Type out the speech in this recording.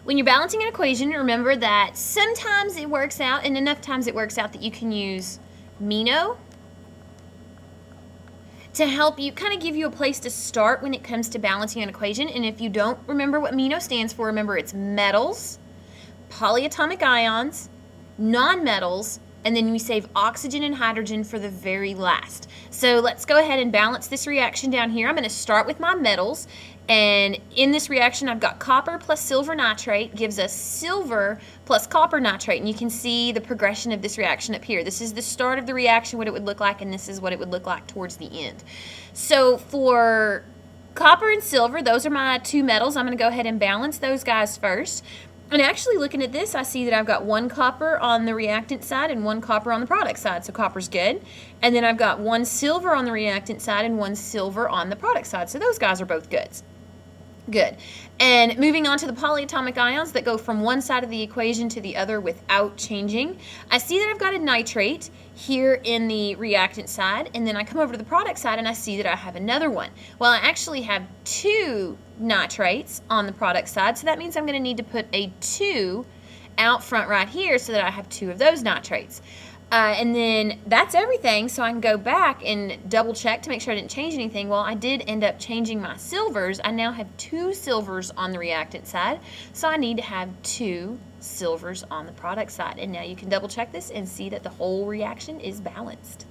When you're balancing an equation, remember that sometimes it works out, and enough times it works out that you can use MENO to help you, kind of give you a place to start when it comes to balancing an equation. And if you don't remember what MENO stands for, remember it's metals, polyatomic ions, nonmetals, and then we save oxygen and hydrogen for the very last. So let's go ahead and balance this reaction down here. I'm going to start with my metals, and in this reaction I've got copper plus silver nitrate gives us silver plus copper nitrate, and you can see the progression of this reaction up here. This is the start of the reaction, what it would look like, and this is what it would look like towards the end. So for copper and silver, those are my two metals. I'm going to go ahead and balance those guys first. And actually looking at this, I see that I've got one copper on the reactant side and one copper on the product side, so copper's good. And then I've got one silver on the reactant side and one silver on the product side, so those guys are both goods. Good. And moving on to the polyatomic ions that go from one side of the equation to the other without changing, I see that I've got a nitrate here in the reactant side, and then I come over to the product side and I see that I have another one. Well, I actually have two nitrates on the product side, so that means I'm going to need to put a 2 out front right here so that I have 2 of those nitrates. And then that's everything, so I can go back and double check to make sure I didn't change anything. Well, I did end up changing my silvers. I now have 2 silvers on the reactant side, so I need to have 2 silvers on the product side. And now you can double check this and see that the whole reaction is balanced.